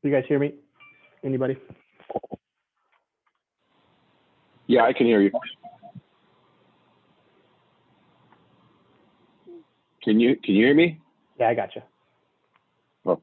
You guys hear me? Anybody? Yeah, I can hear you. Can you hear me? Yeah, I got you. Oh.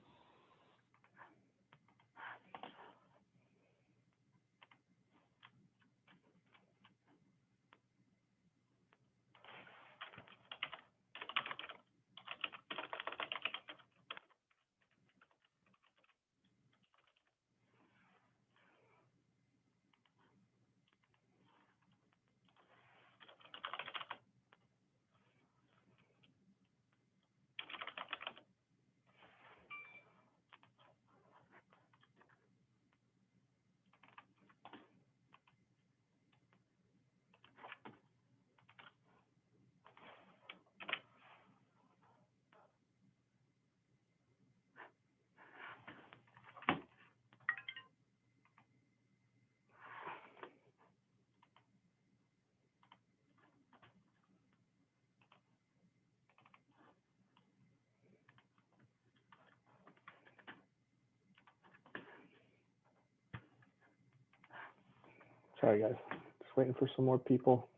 Sorry, guys. Just waiting for some more people.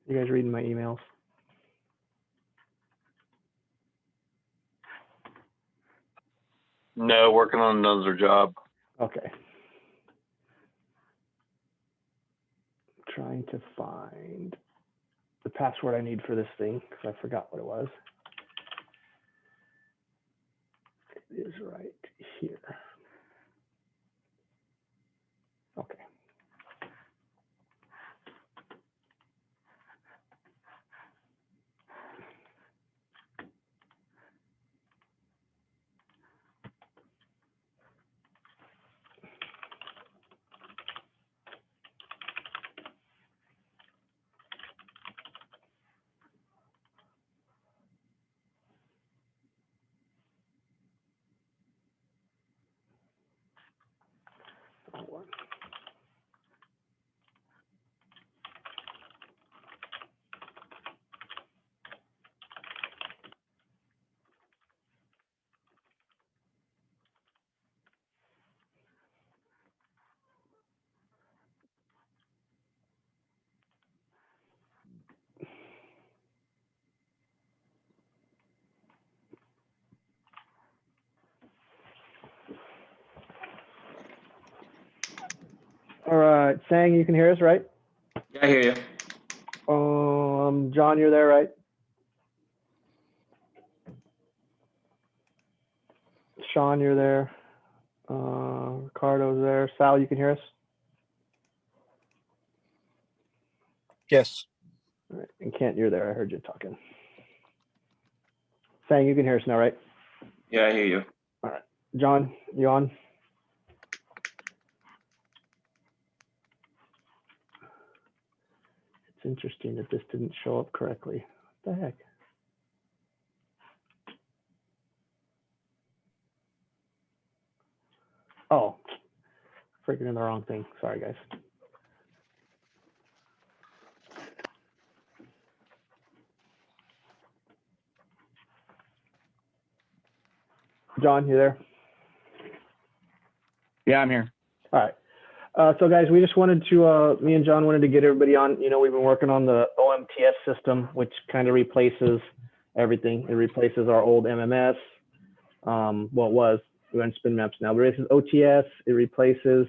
You guys reading my emails? No, working on another job. Okay. Trying to find the password I need for this thing because I forgot what it was. It is right here. Okay. All right, Sang, you can hear us, right? Yeah, I hear you. John, you're there, right? Sean, you're there. Ricardo's there. Sal, you can hear us? Yes. All right. And Kent, you're there. I heard you talking. Sang, you can hear us now, right? Yeah, I hear you. All right. John, you on? It's interesting that this didn't show up correctly. What the heck? Oh, freaking in the wrong thing. Sorry, guys. John, you there? Yeah, I'm here. All right. So guys, we just wanted to, me and John wanted to get everybody on, we've been working on the OMTS system, which kind of replaces everything. It replaces our old MMS. Well, it was, we're on spin maps now, but it is OTS. It replaces,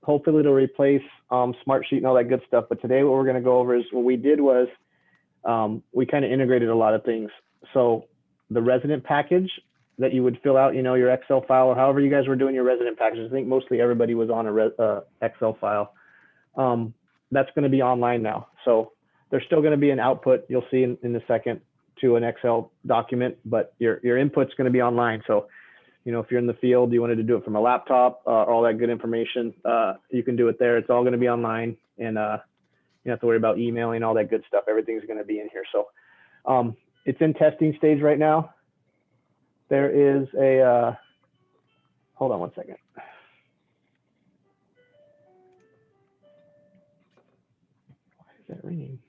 hopefully it'll replace Smartsheet and all that good stuff. But today what we're going to go over is what we did was we kind of integrated a lot of things. So the resident package that you would fill out, you know, your Excel file or however you guys were doing your resident packages. I think mostly everybody was on a Excel file. That's going to be online now. So there's still going to be an output you'll see in a second to an Excel document, but your input's going to be online. So, you know, if you're in the field, you wanted to do it from a laptop, all that good information, you can do it there. It's all going to be online, and you don't have to worry about emailing, all that good stuff. Everything's going to be in here. So it's in testing stage right now. There is a, hold on one second. Why is that ringing?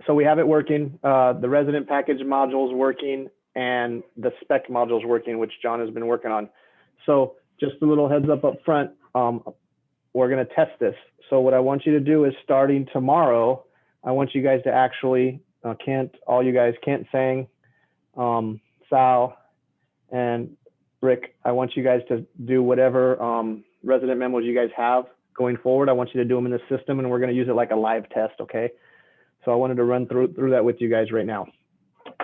So we have it working. The resident package module is working, and the spec module is working, which John has been working on. So just a little heads up front, we're going to test this. So what I want you to do is, starting tomorrow, I want you guys to actually, all you guys, Kent, Sang, Sal, and Rick, I want you guys to do whatever resident memos you guys have going forward. I want you to do them in the system, and we're going to use it like a live test, okay? So I wanted to run through that with you guys right now.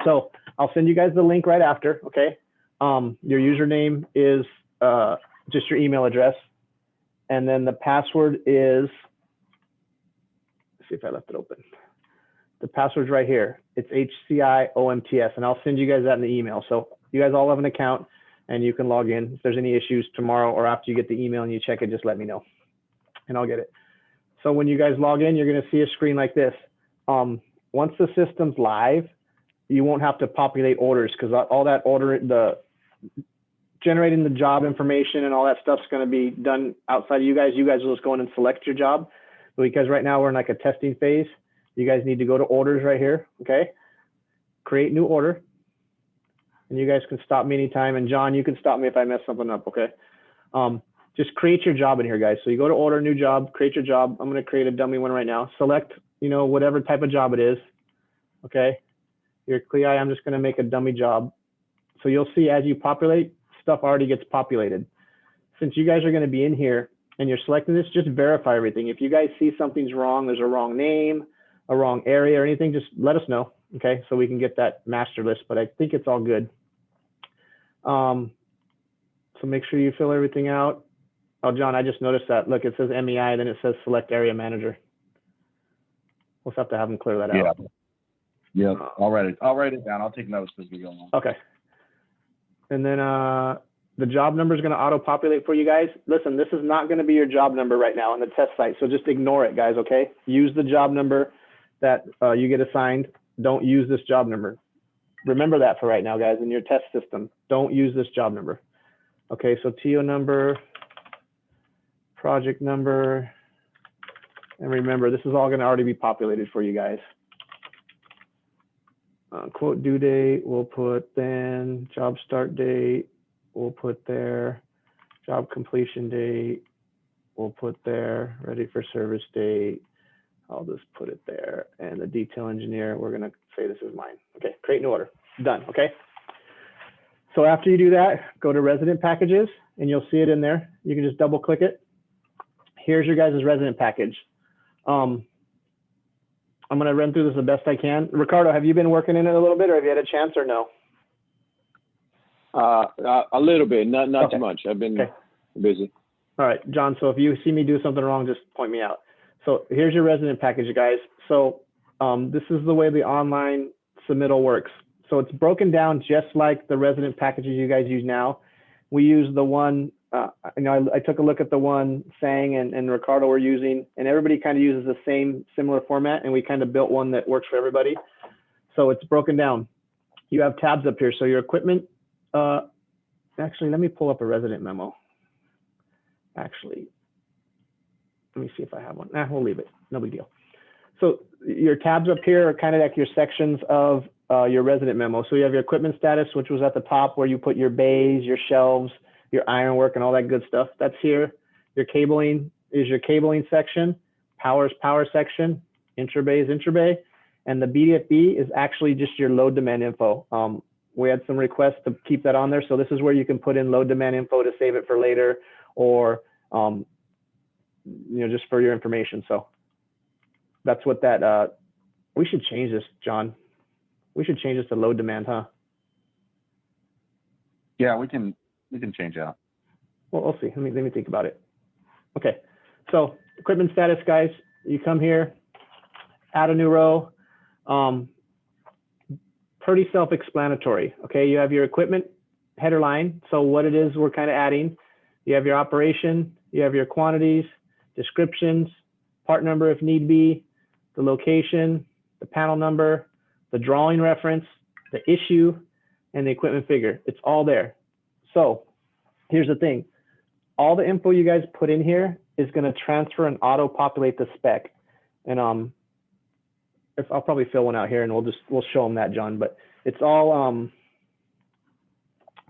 So I'll send you guys the link right after, okay? Your username is just your email address. And then the password is, let's see if I left it open. The password's right here. It's HCI OMTS, and I'll send you guys that in the email. So you guys all have an account, and you can log in. If there's any issues tomorrow or after you get the email and you check it, just let me know, and I'll get it. So when you guys log in, you're going to see a screen like this. Once the system's live, you won't have to populate orders, because all that generating the job information and all that stuff's going to be done outside of you guys. You guys will just go in and select your job. But because right now we're in like a testing phase, you guys need to go to orders right here, okay? Create new order. And you guys can stop me anytime. And John, you can stop me if I mess something up, okay? Just create your job in here, guys. So you go to order, new job, create your job. I'm going to create a dummy one right now. Select, you know, whatever type of job it is, okay? Your CLI, I'm just going to make a dummy job. So you'll see as you populate, stuff already gets populated. Since you guys are going to be in here and you're selecting this, just verify everything. If you guys see something's wrong, there's a wrong name, a wrong area or anything, just let us know, okay? So we can get that master list, but I think it's all good. So make sure you fill everything out. Oh, John, I just noticed that. Look, it says MEI, then it says select area manager. We'll have to have them clear that out. Yeah, I'll write it down. I'll take notes as we go on. Okay. And then the job number is going to auto-populate for you guys. Listen, this is not going to be your job number right now on the test site, so just ignore it, guys, okay? Use the job number that you get assigned. Don't use this job number. Remember that for right now, guys, in your test system. Don't use this job number. Okay, so TO number, project number, and remember, this is all going to already be populated for you guys. Quote due date, we'll put then, job start date, we'll put there, job completion date, we'll put there, ready for service date, I'll just put it there, and the detail engineer, we're gonna say this is mine. Okay, create new order, done, okay? So after you do that, go to resident packages, and you'll see it in there. You can just double click it. Here's your guys' resident package. I'm going to run through this the best I can. Ricardo, have you been working in it a little bit, or have you had a chance, or no? A little bit, not Okay. too much. I've been busy. All right, John, so if you see me do something wrong, just point me out. So here's your resident package, guys. So this is the way the online submittal works. So it's broken down just like the resident packages you guys use now. We use the one, you know, I took a look at the one Sang and Ricardo were using, and everybody kind of uses the same similar format, and we kind of built one that works for everybody. So it's broken down. You have tabs up here. So your equipment, actually, let me pull up a resident memo. Actually, let me see if I have one. We'll leave it, no big deal. So your tabs up here are kind of like your sections of your resident memo. So you have your equipment status, which was at the top where you put your bays, your shelves, your ironwork and all that good stuff. That's here. Your cabling is your cabling section, power section, intra-bay is intra-bay, and the BDFB is actually just your load demand info. We had some requests to keep that on there. So this is where you can put in load demand info to save it for later, or you know, just for your information. So that's what that, we should change this, John. We should change this to load demand, huh? Yeah, we can change that. Well, we'll see. Let me think about it. Okay, so equipment status, guys. You come here, add a new row. Pretty self-explanatory. Okay, you have your equipment header line. So what it is we're kind of adding. You have your operation. You have your quantities, descriptions, part number if need be, the location, the panel number, the drawing reference, the issue, and the equipment figure. It's all there. So here's the thing. All the info you guys put in here is going to transfer and auto-populate the spec. And I'll probably fill one out here and we'll show them that, John. But it's all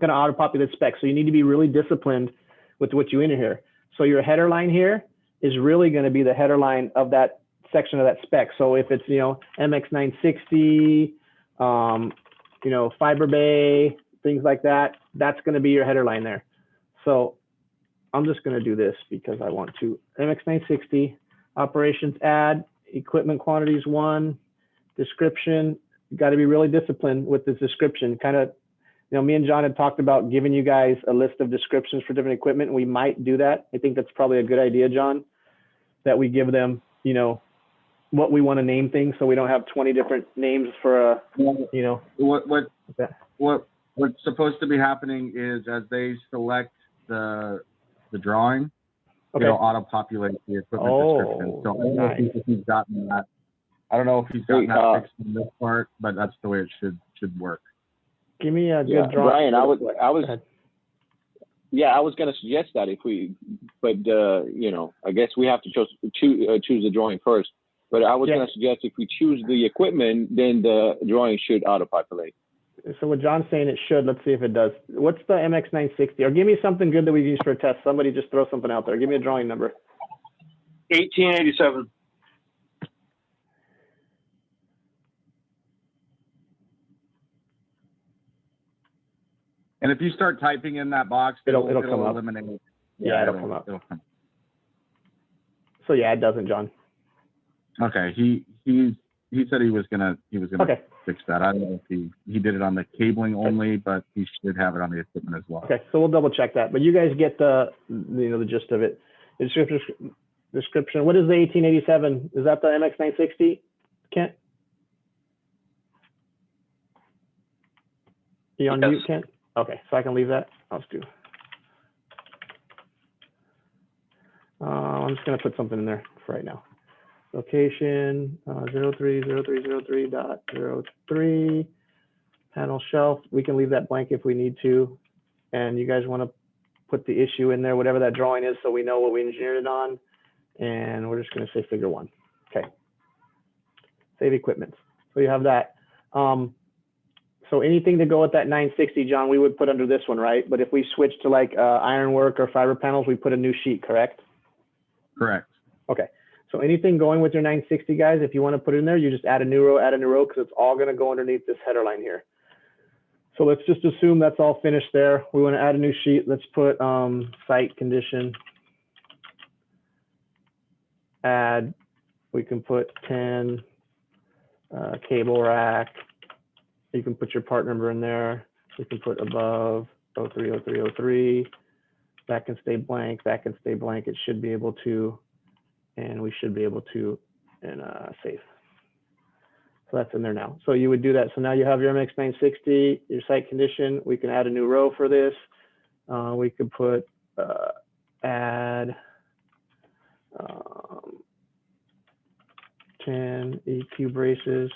going to auto-populate spec. So you need to be really disciplined with what you enter here. So your header line here is really going to be the header line of that section of that spec. So if it's, you know, MX960, you know, Fiber Bay, things like that, that's going to be your header line there. So I'm just going to do this because I want to. MX960, operations add, equipment quantities 1, description. You got to be really disciplined with this description. Kind of, you know, me and John had talked about giving you guys a list of descriptions for different equipment. We might do that. I think that's probably a good idea, John, that we give them, you know, what we want to name things so we don't have 20 different names for a, you know. What's supposed to be happening is as they select the drawing, Okay. it'll auto-populate the equipment description. So I don't know if he's gotten that. I don't know if he's gotten that fixed in this part, but that's the way it should work. Give me a good drawing. Brian, I was going to suggest that but you know, I guess we have to choose the drawing first. But I was going to suggest if we choose the equipment, then the drawing should auto-populate. So what John's saying it should, let's see if it does. What's the MX960? Or give me something good that we can use for a test. Somebody just throw something out there. Give me a drawing number. 1887. And if you start typing in that box, it'll come up. Eliminate it. Yeah, it'll come up. So yeah, it doesn't, John. Okay, he said he was gonna fix that. I don't know if he did it on the cabling only, but he should have it on the equipment as well. Okay, so we'll double check that. But you guys get the gist of it. The description. What is the 1887? Is that the MX960? Kent? You on mute, Kent? Okay, so I can leave that. I'll just do. I'm just gonna put something in there for right now. Location 030303.03, panel shelf. We can leave that blank if we need to. And you guys want to put the issue in there, whatever that drawing is, so we know what we engineered it on. And we're just going to say figure 1. Okay. Save equipment. So you have that. So anything to go with that 960, John, we would put under this one, right? But if we switch to like ironwork or fiber panels, we put a new sheet, correct? Correct. Okay. So anything going with your 960, guys, if you want to put it in there, you just add a new row, because it's all going to go underneath this header line here. So let's just assume that's all finished there. We want to add a new sheet. Let's put site condition. Add, we can put 10 cable rack. You can put your part number in there. You can put above 030303. That can stay blank. That can stay blank. It should be able to. And we should be able to, and save. So that's in there now. So you would do that. So now you have your MX960, your site condition. We can add a new row for this. We could put add 10 EQ braces.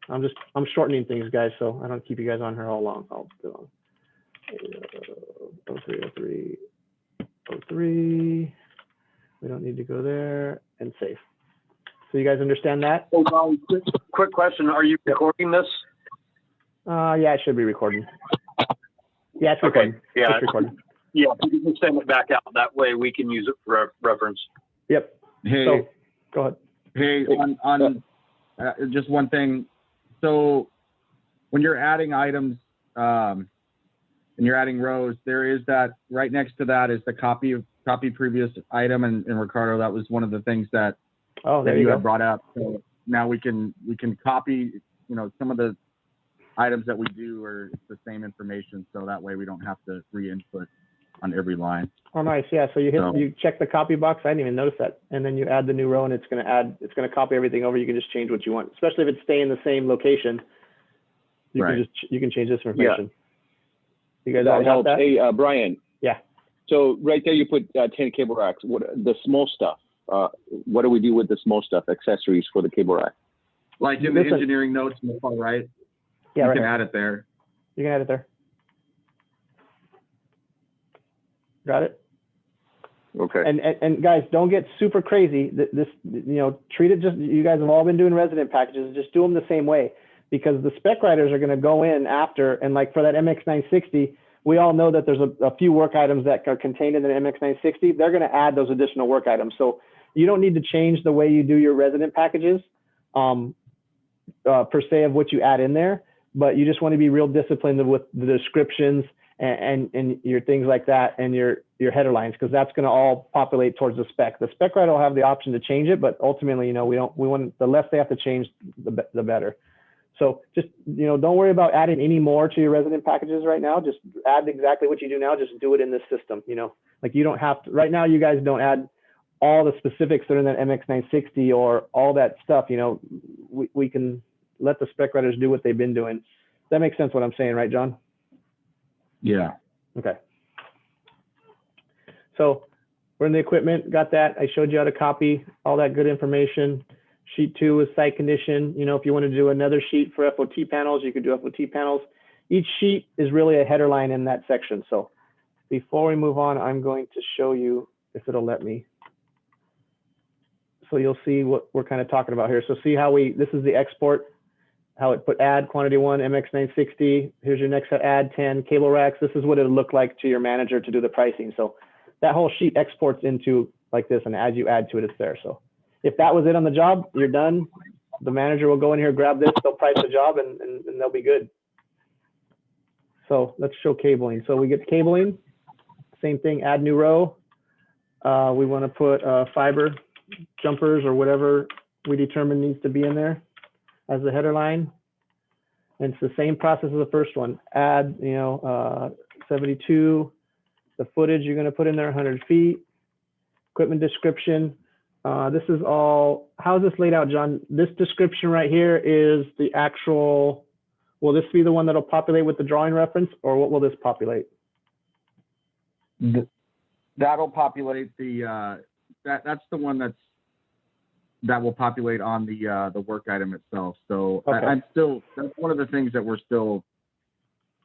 I'm shortening things, guys, so I don't keep you guys on here all long. I'll do on 0303. We don't need to go there, and save. So you guys understand that? Hold on, quick question. Are you recording this? Yeah, it should be recording. Yeah, it's recording. Okay. Yeah. It's recording. Yeah, you can send it back out. That way we can use it for reference. Yep. Hey, so, go ahead. Hey, on just one thing. So when you're adding items and you're adding rows, there is that right next to that is the copy previous item, and Ricardo, that was one of the things that you had brought up. So now we can copy, some of the items that we do are the same information, so that way we don't have to re-input on every line. Oh, nice. Yeah. So you check the copy box. I didn't even notice that. And then you add the new row, and it's going to copy everything over. You can just change what you want, especially if it's staying in the same location. You can change this information. Yeah. You guys all got that? Hey, Brian. Yeah. So right there, you put 10 cable racks. What the small stuff? What do we do with the small stuff, accessories for the cable rack? Like in the engineering notes in the far right. Yeah, you can add it there. You can add it there. Got it? Okay. And guys, don't get super crazy. This, treat it just, you guys have all been doing resident packages, just do them the same way, because the spec writers are going to go in after, and like for that MX960, we all know that there's a few work items that are contained in the MX960. They're going to add those additional work items. So you don't need to change the way you do your resident packages per se of what you add in there, but you just want to be real disciplined with the descriptions and your things like that, and your header lines, because that's going to all populate towards the spec. The spec writer will have the option to change it, but ultimately, we want the less they have to change, the better. So just, don't worry about adding any more to your resident packages right now. Just add exactly what you do now. Just do it in this system. Like you don't have to, right now, you guys don't add all the specifics that are in that MX960 or all that stuff. We can let the spec writers do what they've been doing. That makes sense what I'm saying, right, John? Yeah. Okay. So we're in the equipment, got that. I showed you how to copy all that good information. Sheet 2 is site condition. If you want to do another sheet for FOT panels, you could do FOT panels. Each sheet is really a header line in that section. So before we move on, I'm going to show you, if it'll let me. So you'll see what we're kind of talking about here. So see how this is the export, how it put add quantity 1, MX960. Here's your next add 10 cable racks. This is what it would look like to your manager to do the pricing. So that whole sheet exports into like this, and as you add to it, it's there. So if that was it on the job, you're done. The manager will go in here, grab this, they'll price the job, and they'll be good. So let's show cabling. So we get to cabling, same thing, add new row. We want to put fiber jumpers or whatever we determine needs to be in there as the header line. And it's the same process as the first one. Add, 72, the footage you're going to put in there, 100 feet, equipment description. This is all, how's this laid out, John? This description right here is the actual, will this be the one that'll populate with the drawing reference, or what will this populate? That'll populate the, that's the one that will populate on the work item itself. So okay. That's one of the things that we're still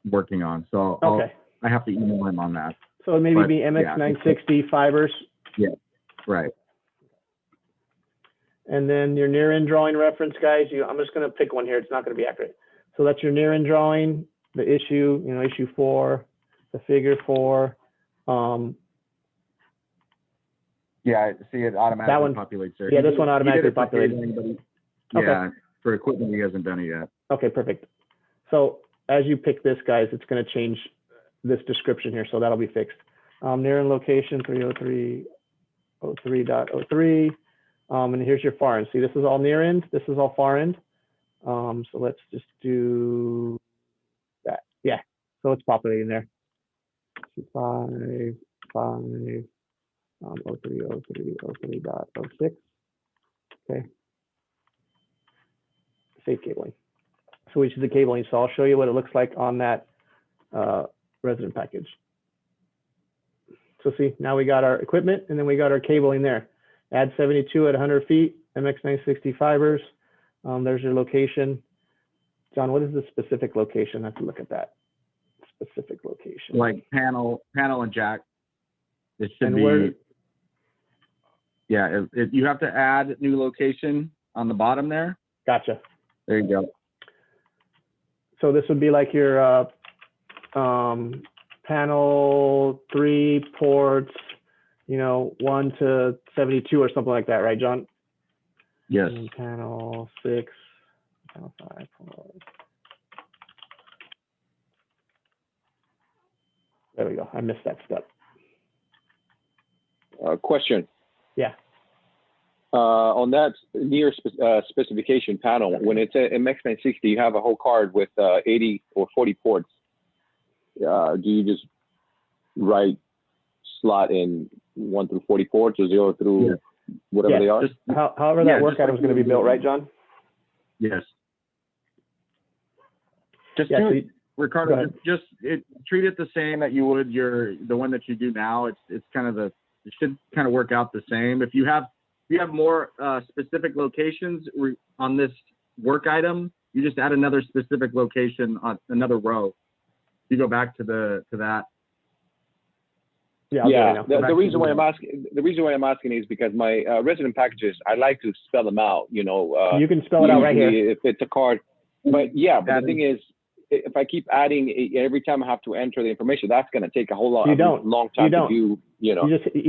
working on. So I have to email him on that. So maybe be MX960 fibers. Yeah, right. And then your near-in drawing reference, guys, I'm just going to pick one here. It's not going to be accurate. So that's your near-in drawing, the issue, issue 4, the figure 4. Yeah, see, it automatically populates there. Yeah, this one automatically populates. Yeah, for equipment, he hasn't done it yet. Okay, perfect. So as you pick this, guys, it's going to change this description here, so that'll be fixed. Near-in location 303.03. And here's your far end. See, this is all near end. This is all far end. So let's just do that. Yeah. So it's populating there. 5, 03.06. Okay. Save cabling. So which is the cabling. So I'll show you what it looks like on that resident package. So see, now we got our equipment, and then we got our cabling there. Add 72 at 100 feet, MX960 fibers. There's your location. John, what is the specific location? I have to look at that. Specific location. Like panel and jack. It should be. Yeah, you have to add new location on the bottom there. Gotcha. There you go. So this would be like your panel 3 ports, 1 to 72 or something like that, right, John? Yes. And panel 6, panel 5. There we go. I missed that step. Question. Yeah. On that near specification panel, when it's a MX960, you have a whole card with 80 or 40 ports. Do you just write slot in 1 through 40 ports or 0 through whatever they are? However that work item is going to be built, right, John? Yes. Ricardo, treat it the same that you would the one that you do now. It's kind of it should kind of work out the same. If you have more specific locations on this work item, you just add another specific location on another row. You go back to that. Yeah. The reason why I'm asking is because my resident packages, I like to spell them out. You can spell it out right here if it's a card. But the thing is, if I keep adding every time I have to enter the information, that's going to take a whole long time to do. You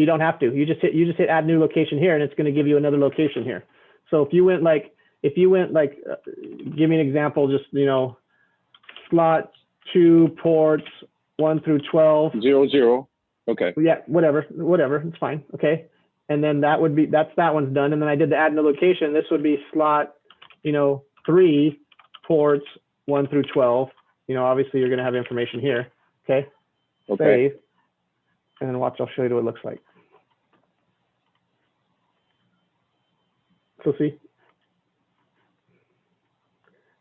don't have to. You just hit add new location here, and it's going to give you another location here. So if you went like, give me an example, just slot 2 ports 1 through 12. 00. Okay. Yeah, whatever, it's fine. Okay, and then that one's done, and then I did the add new location. This would be slot, 3 ports 1 through 12. Obviously you're going to have information here. Okay. Save, and then watch. I'll show you what it looks like. So see,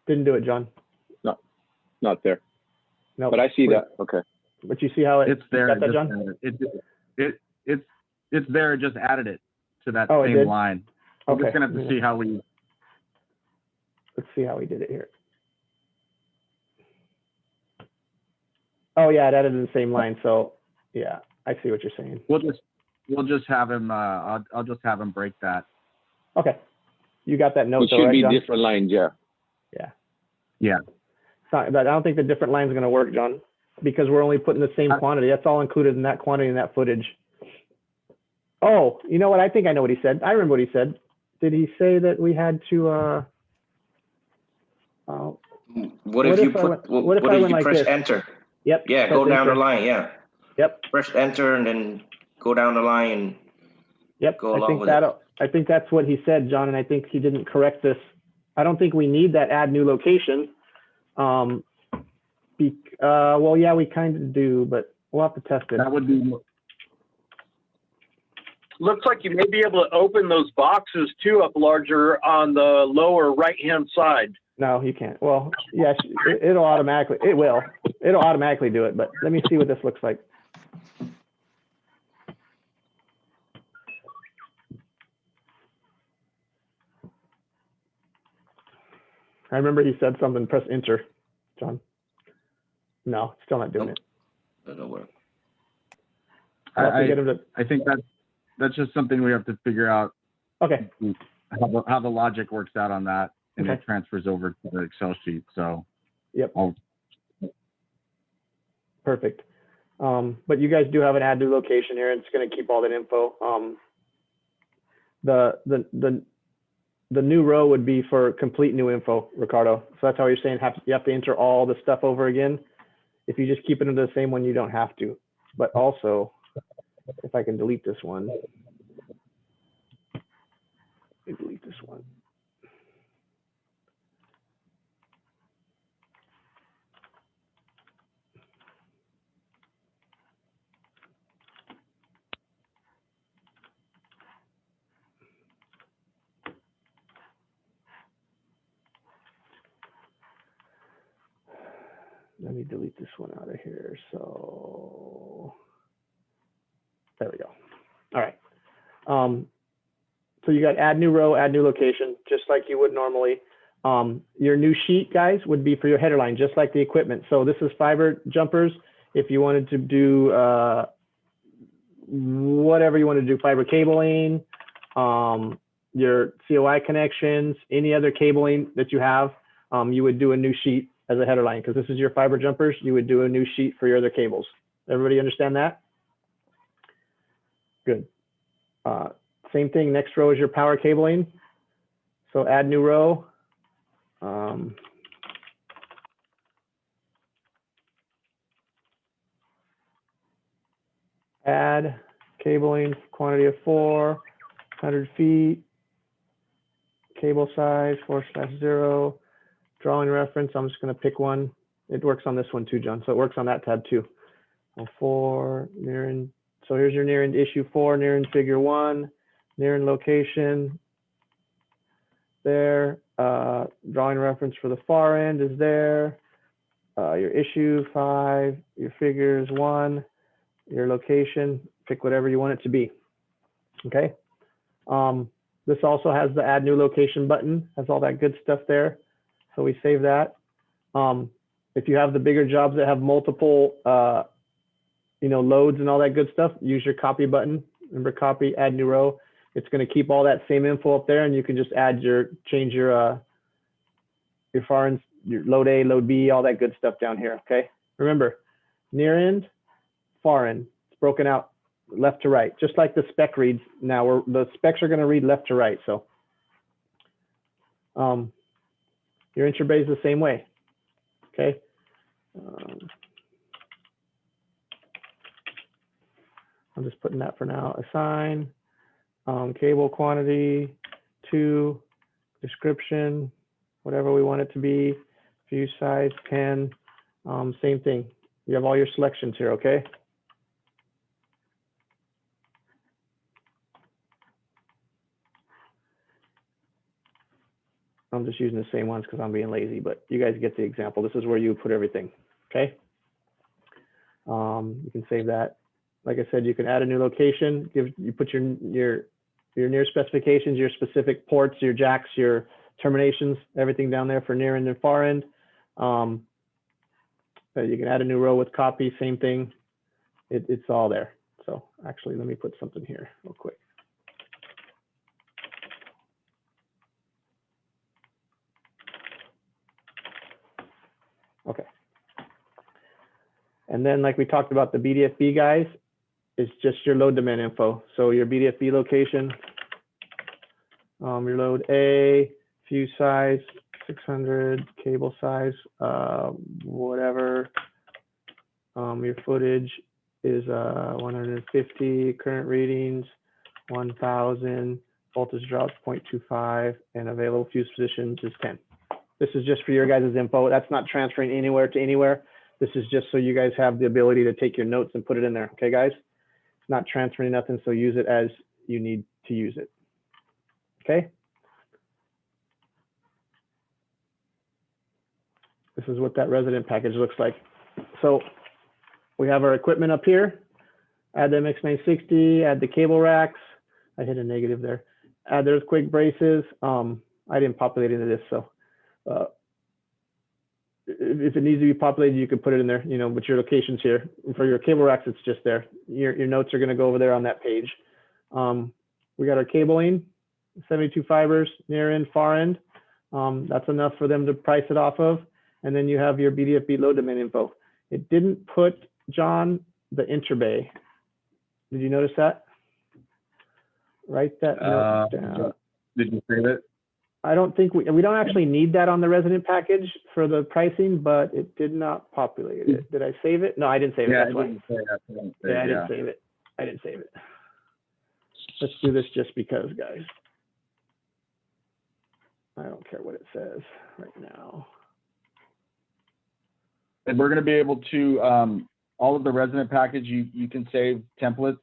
didn't do it, John. No, not there. No, but I see that. Okay. But you see how it's there? Got that, John? It's there. Just added it to that same line. Okay. We're just gonna have to see how we. Let's see how we did it here. Oh yeah, it added in the same line. So yeah, I see what you're saying. We'll just have him. I'll just have him break that. Okay. You got that note? It should be John? different lines. Yeah. Yeah. But I don't think the different lines are going to work, John, because we're only putting the same quantity. That's all included in that quantity in that footage. Oh, you know what? I think I know what he said. I remember what he said. Did he say that we had to? What if you press this? enter? Yep. Yeah, go down the line. Yeah. Yep. Press enter and then go down the line. And yep. Go along with it. I think that's what he said, John, and I think he didn't correct this. I don't think we need that add new location. Well, yeah, we kind of do, but we'll have to test it. That would be. Looks like you may be able to open those boxes too up larger on the lower right-hand side. No, you can't. Well, yes, it'll automatically. It will. It'll automatically do it. But let me see what this looks like. I remember he said something. Press enter, John. No, still not doing it. That'll work. I think that's just something we have to figure out. Okay. How the logic works out on that, and it transfers over to the Excel sheet. So. Yep. Perfect. But you guys do have an add new location here. It's going to keep all that info. The new row would be for complete new info, Ricardo. So that's how you're saying you have to enter all the stuff over again. If you just keep it into the same one, you don't have to. But also, if I can delete this one, delete this one. Let me delete this one out of here. So there we go. All right. So you got add new row, add new location, just like you would normally. Your new sheet, guys, would be for your header line, just like the equipment. So this is fiber jumpers. If you wanted to do whatever you want to do, fiber cabling, your COI connections, any other cabling that you have, you would do a new sheet as a header line, because this is your fiber jumpers. You would do a new sheet for your other cables. Everybody understand that? Good. Same thing, next row is your power cabling. So add new row. Add cabling, quantity of 4, 100 feet, cable size 4/0, drawing reference. I'm just going to pick one. It works on this one too, John. So it works on that tab too. 4 near end. So here's your near end issue 4, near end figure 1, near end location there. Drawing reference for the far end is there. Your issue 5, your figures 1, your location, pick whatever you want it to be. Okay. This also has the add new location button, has all that good stuff there. So we save that. If you have the bigger jobs that have multiple, loads and all that good stuff, use your copy button. Remember, copy, add new row. It's going to keep all that same info up there, and you can just change your foreign, your load A, load B, all that good stuff down here. Okay. Remember, near end, far end. It's broken out left to right, just like the spec reads now. The specs are going to read left to right. So your interbay is the same way. Okay. I'm just putting that for now. Assign, cable quantity, 2, description, whatever we want it to be, fuse size 10, same thing. You have all your selections here, okay? I'm just using the same ones because I'm being lazy, but you guys get the example. This is where you put everything, okay? You can save that. Like I said, you can add a new location. You put your near specifications, your specific ports, your jacks, your terminations, everything down there for near end and far end. You can add a new row with copy, same thing. It's all there. So actually, let me put something here real quick. Okay. And then like we talked about the BDFB guys, it's just your load demand info. So your BDFB location, your load A, fuse size, 600, cable size, whatever. Your footage is 150, current readings, 1000, voltage drops 0.25, and available fuse positions is 10. This is just for your guys' info. That's not transferring anywhere to anywhere. This is just so you guys have the ability to take your notes and put it in there. Okay, guys? It's not transferring nothing, so use it as you need to use it. Okay? This is what that resident package looks like. So we have our equipment up here. Add the MX960, add the cable racks. I hit a negative there. Add the earthquake braces. I didn't populate into this, so if it needs to be populated, you can put it in there, but your location's here. For your cable racks, it's just there. Your notes are going to go over there on that page. We got our cabling, 72 fibers, near end, far end. That's enough for them to price it off of. And then you have your BDFB load demand info. It didn't put, John, the interbay. Did you notice that? Write that note down. Did you save it? I don't think we don't actually need that on the resident package for the pricing, but it did not populate it. Did I save it? No, I didn't save it. That's why. I didn't save it. I didn't save it. Let's do this just because, guys. I don't care what it says right now. And we're going to be able to, all of the resident package, you can save templates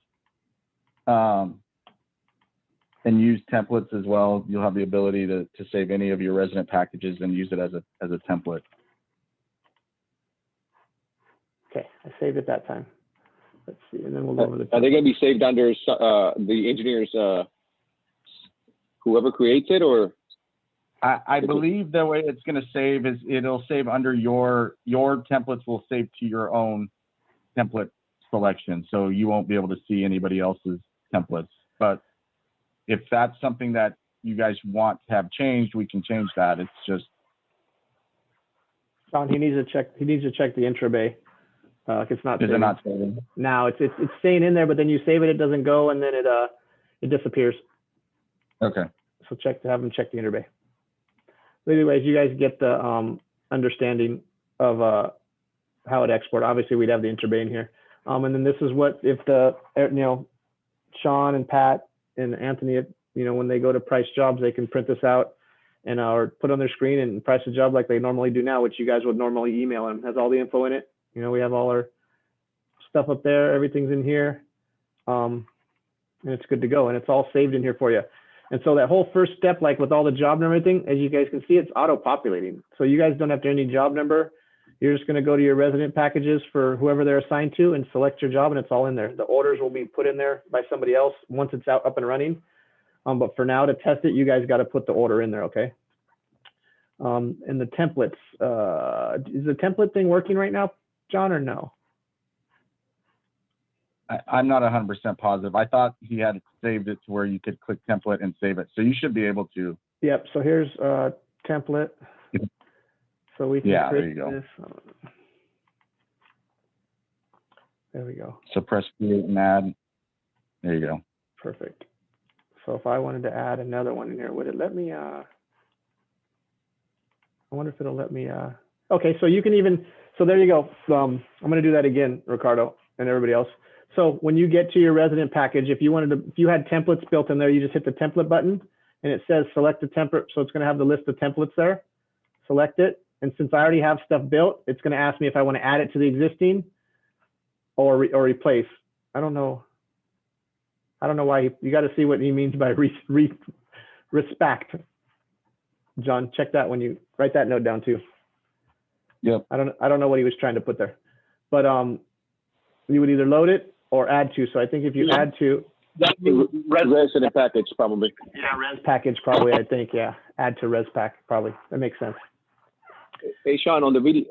and use templates as well. You'll have the ability to save any of your resident packages and use it as a template. Okay, I saved it that time. Let's see, and then we'll go over the. Are they going to be saved under the engineers, whoever creates it, or? I believe the way it's going to save is it'll save under your templates will save to your own template selection. So you won't be able to see anybody else's templates. But if that's something that you guys want to have changed, we can change that. It's just. John, he needs to check the intrabay. It's not. Is it not saving? No, it's staying in there, but then you save it, it doesn't go, and then it disappears. Okay. So have them check the interbay. Anyways, you guys get the understanding of how it export. Obviously, we'd have the interbay in here. And then this is what, if Sean and Pat and Anthony, when they go to price jobs, they can print this out. and or put on their screen and price the job like they normally do now, which you guys would normally email them. It has all the info in it. You know, we have all our stuff up there. Everything's in here. And it's good to go. And it's all saved in here for you. And so that whole first step, like with all the job number and everything, as you guys can see, it's auto-populating. So you guys don't have to enter any job number. You're just going to go to your resident packages for whoever they're assigned to and select your job, and it's all in there. The orders will be put in there by somebody else once it's out up and running. But for now, to test it, you guys got to put the order in there, okay? And the templates, is the template thing working right now, John, or no? I'm not 100% positive. I thought he had saved it to where you could click template and save it. So you should be able to. Yep, so here's template. So we can Yeah, create there you go. this. There we go. So press create and add. There you go. Perfect. So if I wanted to add another one in here, would it let me, I wonder if it'll let me, okay, so you can even, so there you go. I'm gonna do that again, Ricardo and everybody else. So when you get to your resident package, if you wanted to, if you had templates built in there, you just hit the template button and it says select a template. So it's gonna have the list of templates there. Select it. And since I already have stuff built, it's gonna ask me if I wanna add it to the existing or replace. I don't know why you got to see what he means by respect. John, check that when you write that note down too. Yep. I don't know what he was trying to put there, but you would either load it or add to. So I think if you add to, That means Resident package, probably. yeah, res package probably. I think add to res pack probably. That makes sense. Hey, Sean, on the video,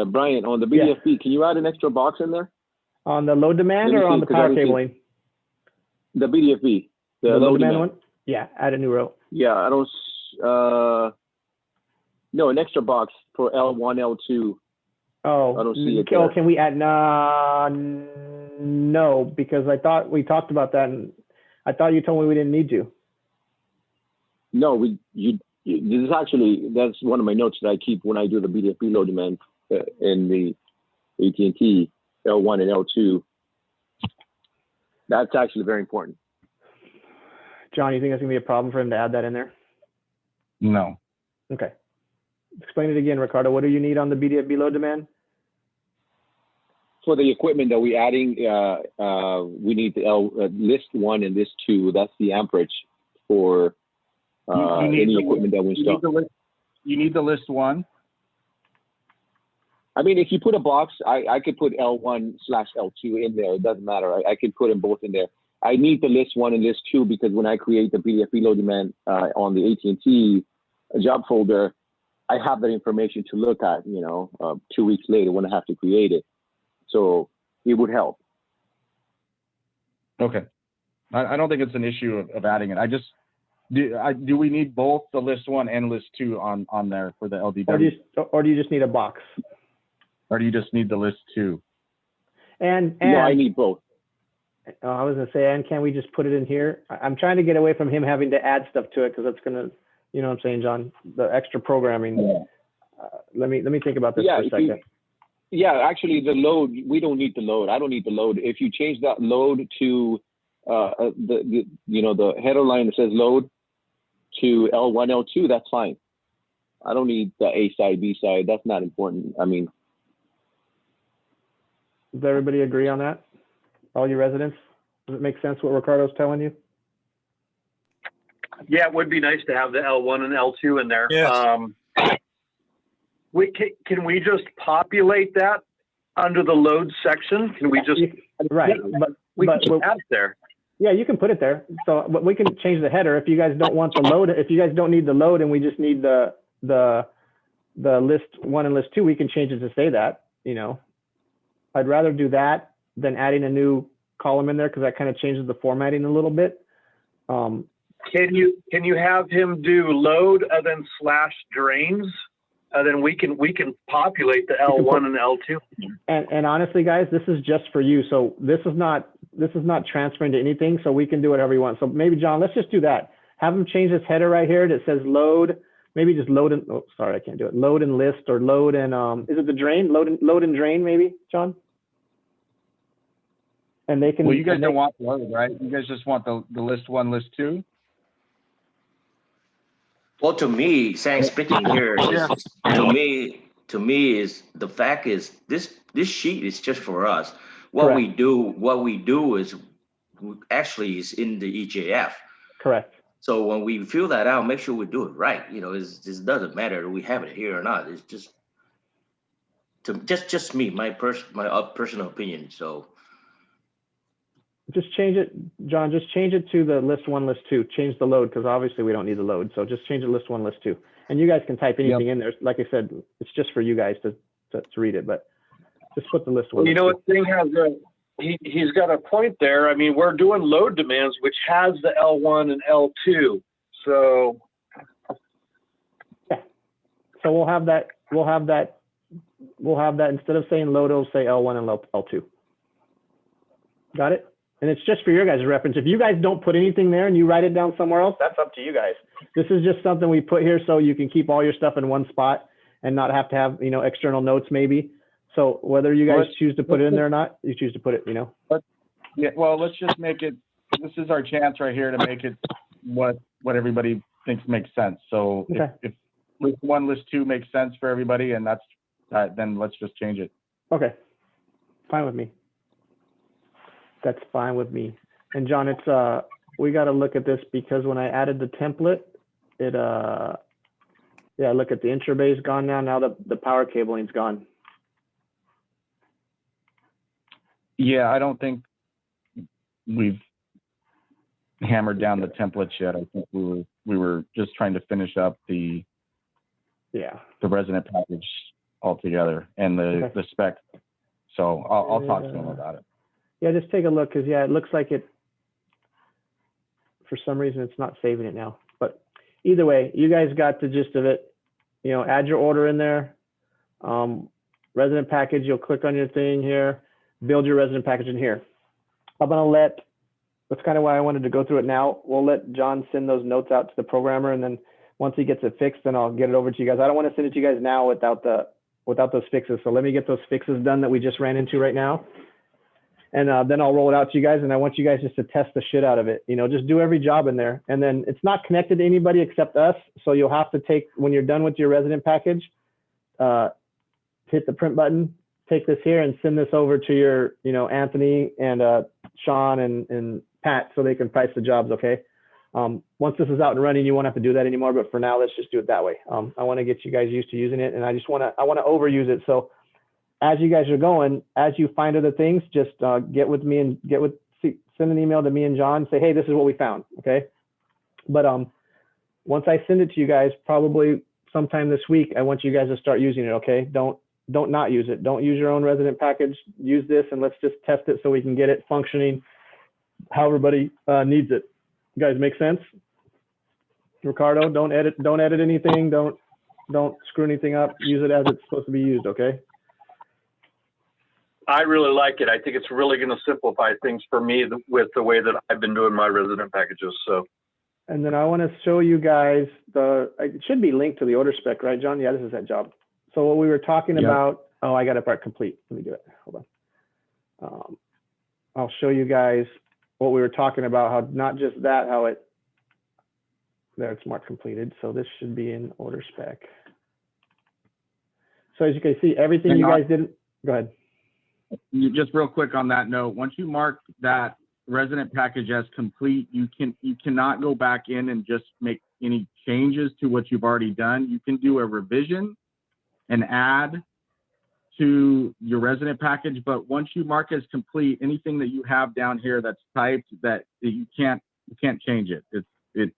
Brian, on the BDFP, can you add an extra box in there? On the load demand Let me or on see, the 'cause I power didn't see- cabling? The BDFP, the The load load demand demand. one? Yeah, add a new row. Yeah, I don't. No, an extra box for L1, L2. Oh, I don't see it oh, there. can we add? No, because I thought we talked about that, and I thought you told me we didn't need to. No, this is actually, that's one of my notes that I keep when I do the BDFP load demand in the AT&T L1 and L2. That's actually very important. John, you think it's gonna be a problem for him to add that in there? No. Okay. Explain it again, Ricardo. What do you need on the BDFB load demand? For the equipment that we're adding, we need the list 1 and list 2. That's the amperage for You need any the equipment that we install. You need the list 1. I mean, if you put a box, I could put L1/L2 in there. It doesn't matter. I could put them both in there. I need the list 1 and list 2 because when I create the BDFP load demand on the AT&T job folder, I have that information to look at, 2 weeks later when I have to create it. So it would help. Okay. I don't think it's an issue of adding it. Do we need both the list 1 and list 2 on there for the LDW? Or do you just need a box? Or do you just need the list 2? And No, I need both. I was gonna say, and can we just put it in here? I'm trying to get away from him having to add stuff to it because that's gonna, you know what I'm saying, John? The extra programming. Yeah. Let me think about this for a second. Actually, the load, we don't need the load. I don't need the load. If you change that load to the header line that says load to L1, L2, that's fine. I don't need the A side, B side. That's not important. I mean, Does everybody agree on that? All you residents? Does it make sense what Ricardo's telling you? Yeah, it would be nice to have the L1 and L2 in there. Yes. Can we just populate that under the load section? Can we just Right, we but can add it there? yeah, you can put it there. So, but we can change the header if you guys don't want the load. If you guys don't need the load and we just need the list 1 and list 2, we can change it to say that. I'd rather do that than adding a new column in there because that kind of changes the formatting a little bit. Can you have him do load and then /drains? Then we can populate the L1 and L2. And honestly, guys, this is just for you. So this is not transferring to anything. So we can do whatever you want. So maybe John, let's just do that. Have him change this header right here that says load. Maybe just load and I can't do it. Load and list or load and is it the drain? Load and drain maybe, John? And they can. Well, you guys don't want load, right? You guys just want the list 1, list 2. Well, to me, Sam speaking here, to me is the fact is this sheet is just for us. What Correct. we do is actually is in the EJF. Correct. So when we fill that out, make sure we do it right. You know, it doesn't matter if we have it here or not. It's just me, my personal opinion. So Just change it, John, just change it to the list 1, list 2. Change the load, because obviously we don't need the load. So just change it list 1, list 2. And you guys can type anything in there. Like I said, it's just for you guys to read it, but just put the list 1. You know what, Thing has he's got a point there. I mean, we're doing load demands, which has the L1 and L2. So yeah. So we'll have that instead of saying load, it'll say L1 and L2. Got it? And it's just for your guys' reference. If you guys don't put anything there and you write it down somewhere else, that's up to you guys. This is just something we put here so you can keep all your stuff in one spot and not have to have, external notes maybe. So whether you guys choose to put it in there or not, you choose to put it, Yeah, well, let's just make it, this is our chance right here to make it what everybody thinks makes sense. So Okay. if list 1, list 2 makes sense for everybody, and that's then let's just change it. Okay. Fine with me. That's fine with me. And John, it's we got to look at this because when I added the template, it yeah, look at the intra-bay's gone now. Now the power cabling's gone. Yeah, I don't think we've hammered down the templates yet. I think we were just trying to finish up the resident package altogether and the spec. So I'll talk to him about it. Yeah, just take a look because it looks like it. For some reason, it's not saving it now. But either way, you guys got the gist of it. Add your order in there. Resident package. You'll click on your thing here. Build your resident package in here. I'm gonna that's kind of why I wanted to go through it now. We'll let John send those notes out to the programmer, and then once he gets it fixed, then I'll get it over to you guys. I don't want to send it to you guys now without those fixes. So let me get those fixes done that we just ran into right now. And then I'll roll it out to you guys. And I want you guys just to test the shit out of it. Just do every job in there. And then it's not connected to anybody except us. So you'll have to when you're done with your resident package, hit the print button, take this here and send this over to your, Anthony and Sean and Pat so they can price the jobs, okay? Once this is out and running, you won't have to do that anymore. But for now, let's just do it that way. I want to get you guys used to using it. And I want to overuse it. So as you guys are going, as you find other things, just get with me and send an email to me and John, say, hey, this is what we found, okay? But once I send it to you guys, probably sometime this week, I want you guys to start using it, okay? Don't not use it. Don't use your own resident package. Use this and let's just test it so we can get it functioning how everybody needs it. You guys make sense? Ricardo, don't edit anything. Don't screw anything up. Use it as it's supposed to be used, okay? I really like it. I think it's really going to simplify things for me with the way that I've been doing my resident packages. So, and then I want to show you guys it should be linked to the order spec, right, John? Yeah, this is that job. So what we were talking about, I got it part complete. Let me do it. Hold on. I'll show you guys what we were talking about, how not just that, there it's marked completed. So this should be in order spec. So as you can see, everything you guys did, go ahead. Just real quick on that note, once you mark that resident package as complete, you cannot go back in and just make any changes to what you've already done. You can do a revision and add to your resident package, but once you mark as complete, anything that you have down here that's typed, that you can't change it. It's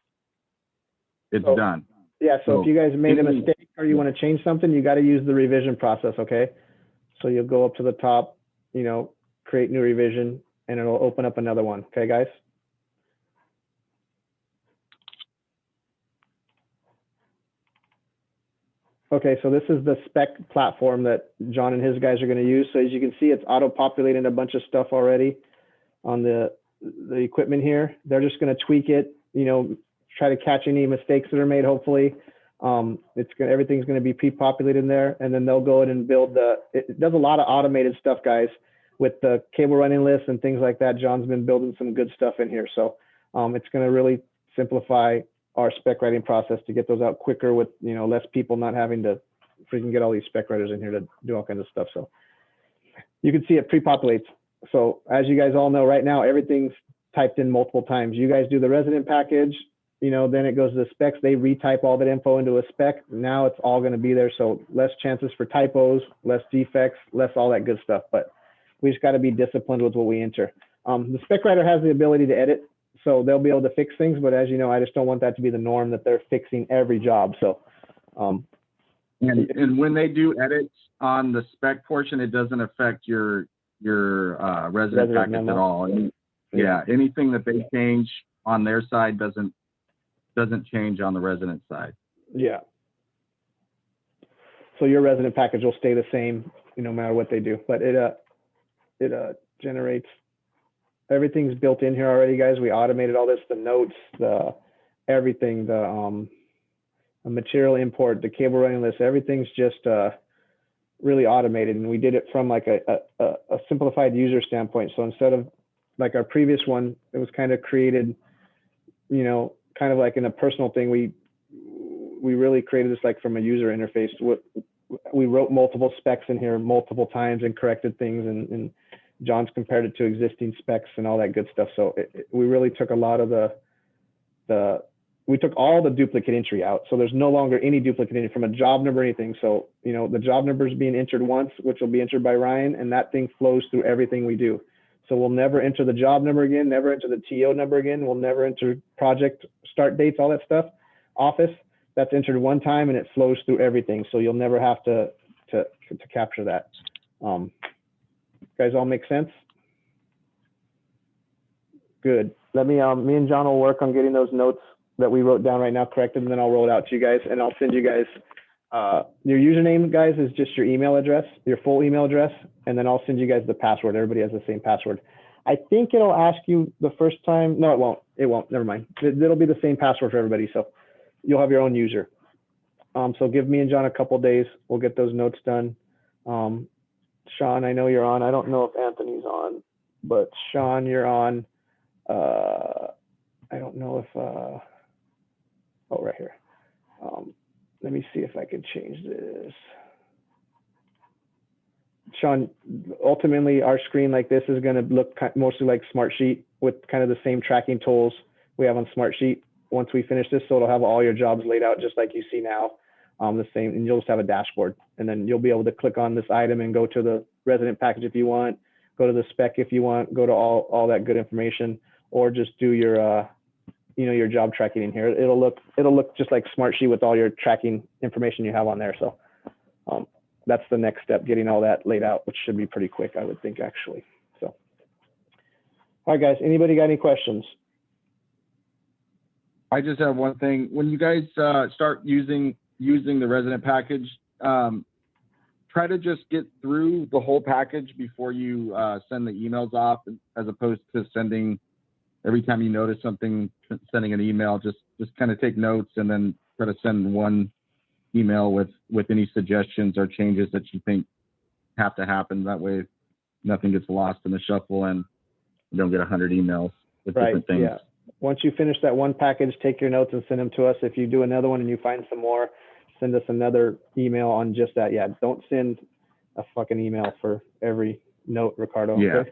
done. Yeah, so if you guys made a mistake or you want to change something, you got to use the revision process, okay? So you'll go up to the top, create new revision, and it'll open up another one. Okay, guys? Okay, so this is the spec platform that John and his guys are going to use. So as you can see, it's auto-populating a bunch of stuff already on the equipment here. They're just going to tweak it, try to catch any mistakes that are made, hopefully. Everything's going to be pre-populated in there, and then they'll go in and build it does a lot of automated stuff, guys, with the cable running lists and things like that. John's been building some good stuff in here. So it's going to really simplify our spec writing process to get those out quicker with, you know, less people not having to freaking get all these spec writers in here to do all kinds of stuff. So you can see it pre-populates. So as you guys all know right now, everything's typed in multiple times. You guys do the resident package, you know, then it goes to the specs. They retype all that info into a spec. Now it's all going to be there. So less chances for typos, less defects, less all that good stuff. But we just got to be disciplined with what we enter. The spec writer has the ability to edit, so they'll be able to fix things. But as you know, I just don't want that to be the norm that they're fixing every job. So, and when they do edits on the spec portion, it doesn't affect your resident package memo at all. Yeah, anything that they change on their side doesn't change on the resident side. Yeah. So your resident package will stay the same, you know, no matter what they do. But it generates, everything's built in here already, guys. We automated all this, the notes, the everything, the material import, the cable running list, everything's just really automated. And we did it from like a simplified user standpoint. So instead of like our previous one, it was kind of created, you know, kind of like in a personal thing. We really created this like from a user interface. We wrote multiple specs in here multiple times and corrected things, and John's compared it to existing specs and all that good stuff. So we really took a lot of we took all the duplicate entry out. So there's no longer any duplicate entry from a job number or anything. So, you know, the job number is being entered once, which will be entered by Ryan, and that thing flows through everything we do. So we'll never enter the job number again, never enter the TO number again. We'll never enter project start dates, all that stuff. Office, that's entered one time and it flows through everything. So you'll never have to capture that. Guys all make sense? Good. Let me, me and John will work on getting those notes that we wrote down right now corrected, and then I'll roll it out to you guys, and I'll send you guys, your username, guys, is just your email address, your full email address, and then I'll send you guys the password. Everybody has the same password. I think it'll ask you the first time. No, it won't. It won't. Never mind. It'll be the same password for everybody, so you'll have your own user. So give me and John a couple days. We'll get those notes done. Sean, I know you're on. I don't know if Anthony's on, but Sean, you're on. I don't know if, oh, right here. Let me see if I can change this. Sean, ultimately our screen like this is gonna look mostly like Smartsheet with kind of the same tracking tools we have on Smartsheet once we finish this. So it'll have all your jobs laid out just like you see now, the same, and you'll just have a dashboard. And then you'll be able to click on this item and go to the resident package if you want, go to the spec if you want, go to all that good information, or just do your, you know, your job tracking in here. It'll look just like Smartsheet with all your tracking information you have on there. So that's the next step, getting all that laid out, which should be pretty quick, I would think, actually. So, all right, guys, anybody got any questions? I just have one thing. When you guys start using the resident package, try to just get through the whole package before you send the emails off, as opposed to sending, every time you notice something, sending an email. Just kind of take notes and then try to send one email with any suggestions or changes that you think have to happen. That way nothing gets lost in the shuffle and you don't get 100 emails with different things. Yeah. Once you finish that one package, take your notes and send them to us. If you do another one and you find some more, send us another email on just that. Yeah, don't send a fucking email for every note, Ricardo. Yeah.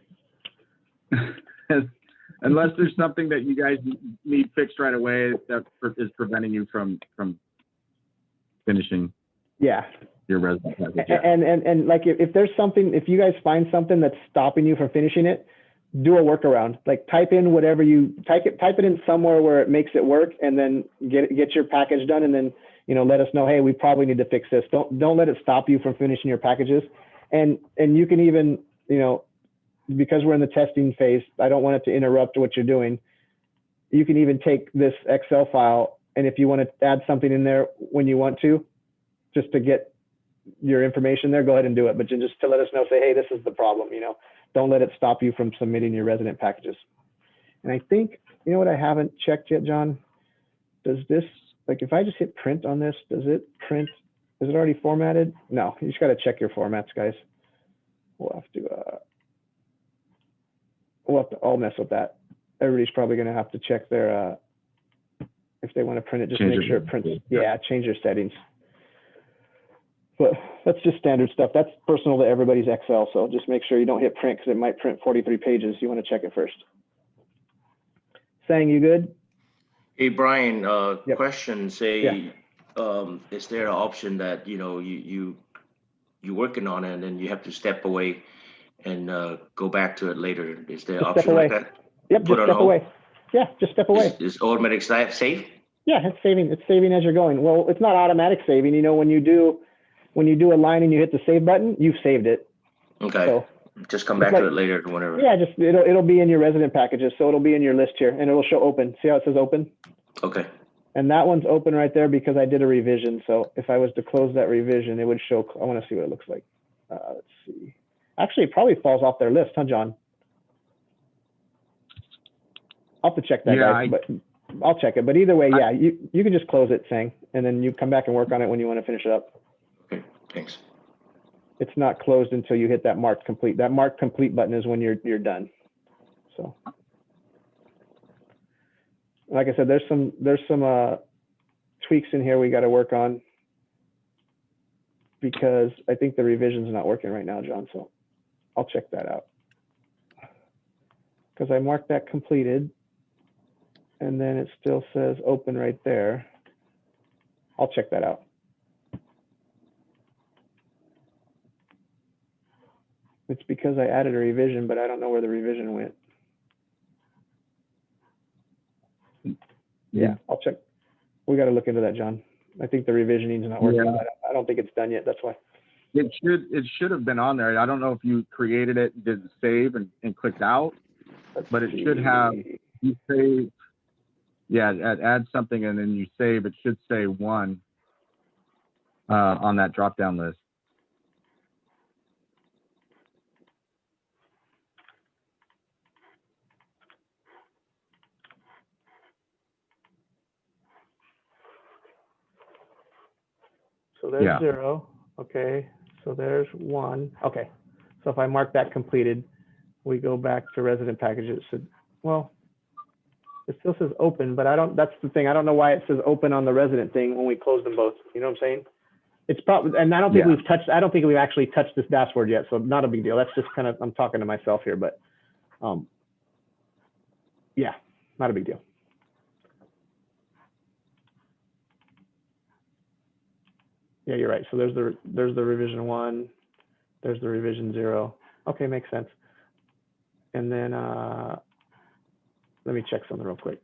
Okay? Unless there's something that you guys need fixed right away that is preventing you from finishing. Yeah. Your resident package. Yeah. And like if there's something, if you guys find something that's stopping you from finishing it, do a workaround. Like type in whatever you type it in somewhere where it makes it work, and then get your package done, and then, you know, let us know, hey, we probably need to fix this. Don't let it stop you from finishing your packages. And you can even, you know, because we're in the testing phase, I don't want it to interrupt what you're doing. You can even take this Excel file, and if you want to add something in there when you want to, just to get your information there, go ahead and do it. But just to let us know, say, hey, this is the problem, you know, don't let it stop you from submitting your resident packages. And I think, you know what I haven't checked yet, John? Does this, like if I just hit print on this, does it print, is it already formatted? No, you just got to check your formats, guys. We'll have to, I'll mess with that. Everybody's probably going to have to check their If they want to print it, just Change make it. sure it prints. Yeah, change your settings. But that's just standard stuff. That's personal to everybody's Excel. So just make sure you don't hit print because it might print 43 pages. You want to check it first. Sang, you good? Hey, Brian, Yep. question, say, Yeah. Is there an option that, you're working on it and then you have to step away and go back to it later? Is there an Just step option like away. that? Yep, Put just on step hold? away. Yeah, just step away. Is automatic safe? Yeah, it's saving. It's saving as you're going. Well, it's not automatic saving. You know, when you do a line and you hit the save button, you've saved it. Okay. So Just come it's back like- to it later, whenever. yeah, just it'll be in your resident packages. So it'll be in your list here, and it'll show open. See how it says open? Okay. And that one's open right there because I did a revision. So if I was to close that revision, it would show. I want to see what it looks like. Let's see. Actually, it probably falls off their list, huh, John? I'll have to check that, Yeah, guys. But I'll check it. But either way, yeah, you can just close it, Sang, and then you come back and work on it when you want to finish it up. Okay, thanks. It's not closed until you hit that marked complete. That marked complete button is when you're done. So, like I said, there's some tweaks in here we got to work on because I think the revision's not working right now, John. So I'll check that out because I marked that completed, and then it still says open right there. I'll check that out. It's because I added a revision, but I don't know where the revision went. Yeah, I'll check. We got to look into that, John. I think the revisioning's not working. Yeah. I don't think it's done yet. That's why. It should have been on there. I don't know if you created it, didn't save and clicked out, but it should have. You save. Yeah, add something and then you save. It should say 1 on that drop down list. So there's Yeah. 0. Okay. So there's 1. Okay. So if I mark that completed, we go back to resident packages. So, well, it still says open, but I don't. That's the thing. I don't know why it says open on the resident thing when we close them both. You know what I'm saying? It's probably, and I don't think we've touched. I don't think we've actually touched this dashboard yet. So not a big deal. That's just kind of. I'm talking to myself here, but yeah, not a big deal. Yeah, you're right. So there's the revision 1, there's the revision 0. Okay, makes sense. And then let me check something real quick.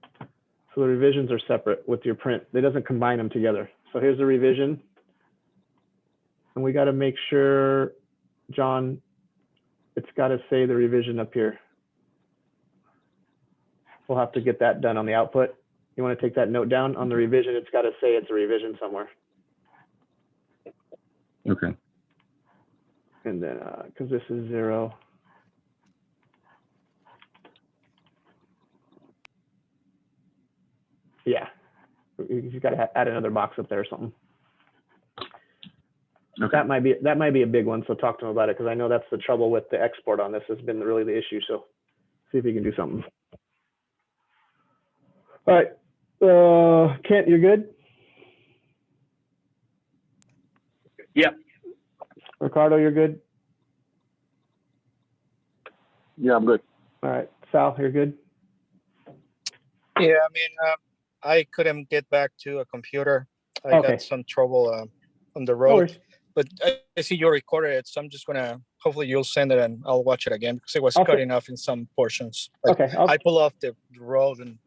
So the revisions are separate with your print. It doesn't combine them together. So here's the revision. And we got to make sure, John, it's got to say the revision up here. We'll have to get that done on the output. You want to take that note down on the revision? It's got to say it's a revision somewhere. Okay. And then, because this is 0. Yeah, you've got to add another box up there or something. Okay. That might be a big one. So talk to him about it because I know that's the trouble with the export on this has been really the issue. So see if you can do something. All right, Kent, you're good? Yep. Ricardo, you're good? Yeah, I'm good. All right, Sal, you're good? Yeah, I mean, I couldn't get back to a computer. I Okay. got some trouble on the No road, worries. but I see you recorded it, so I'm just gonna, hopefully you'll send it and I'll watch it again because it was Okay. cutting off in some portions. Like, Okay, I pull off the road and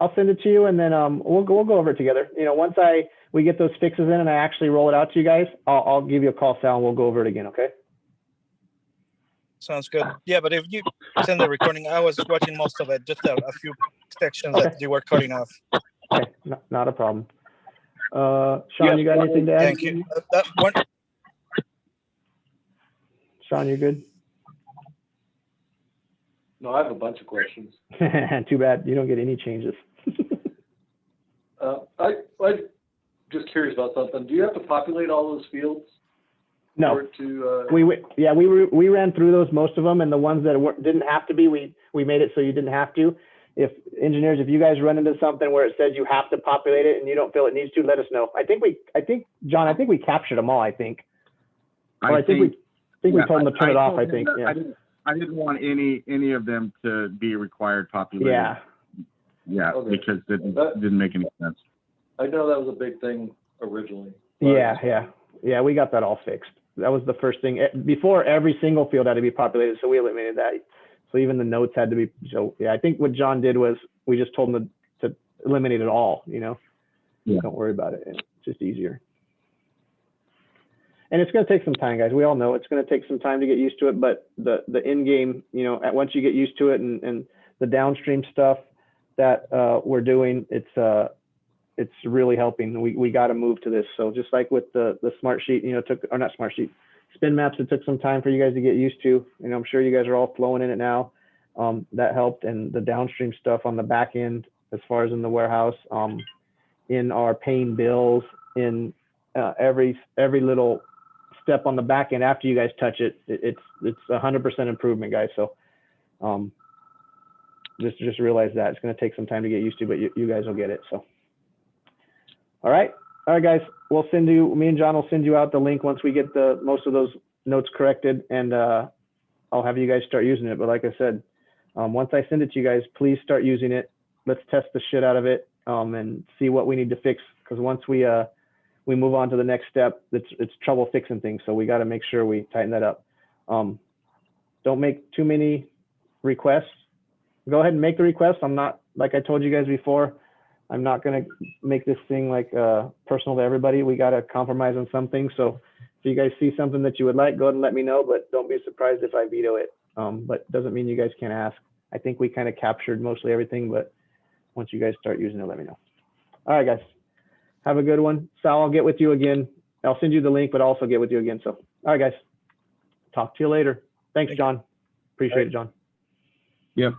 I'll send it to you, and then we'll go over it together. You know, once we get those fixes in and I actually roll it out to you guys, I'll give you a call, Sal, and we'll go over it again. Okay? sounds good. Yeah, but if you send the recording, I was watching most of it, just a few sections that you were cutting off. Okay, not a problem. Sean, you got anything to add? Thank you. That one. Sean, you good? No, I have a bunch of questions. Too bad you don't get any changes. I just curious about something. Do you have to populate all those fields? No. For it to, we ran through those, most of them, and the ones that didn't have to be, we made it so you didn't have to. if engineers, if you guys run into something where it says you have to populate it and you don't feel it needs to, let us know. I think John, I think we captured them all, I think. Or I think we told them to turn it off, I think. Yeah. I didn't want any of them to be required populated. Yeah. Yeah, Okay. because it didn't make any sense. I know that was a big thing originally. Yeah, we got that all fixed. That was the first thing. Before, every single field had to be populated, so we eliminated that. So even the notes had to be. So yeah, I think what John did was we just told him to eliminate it all. You know, Don't worry about it. It's just easier. And it's going to take some time, guys. We all know it's going to take some time to get used to it. But the in-game, once you get used to it and the downstream stuff that we're doing, it's really helping. We got to move to this. So just like with the smart sheet, not smart sheet, spin maps, it took some time for you guys to get used to. I'm sure you guys are all flowing in it now. That helped. And the downstream stuff on the back end, as far as in the warehouse, in our paying bills, in every little step on the back end after you guys touch it, it's 100% improvement, guys. So just realize that it's going to take some time to get used to, but you guys will get it. So. All right, guys. Me and John will send you out the link once we get most of those notes corrected, and I'll have you guys start using it. But like I said, once I send it to you guys, please start using it. Let's test the shit out of it and see what we need to fix. Because once we move on to the next step, it's trouble fixing things. So we got to make sure we tighten that up. Don't make too many requests. Go ahead and make the request. I'm not, like I told you guys before, I'm not going to make this thing like personal to everybody. We got to compromise on some things. So if you guys see something that you would like, go ahead and let me know, but don't be surprised if I veto it. But doesn't mean you guys can't ask. I think we kind of captured mostly everything, but once you guys start using it, let me know. All right, guys, have a good one. Sal, I'll get with you again. I'll send you the link, but I'll also get with you again. So, all right, guys, talk to you later. Thanks, John. Appreciate it, John. Yep.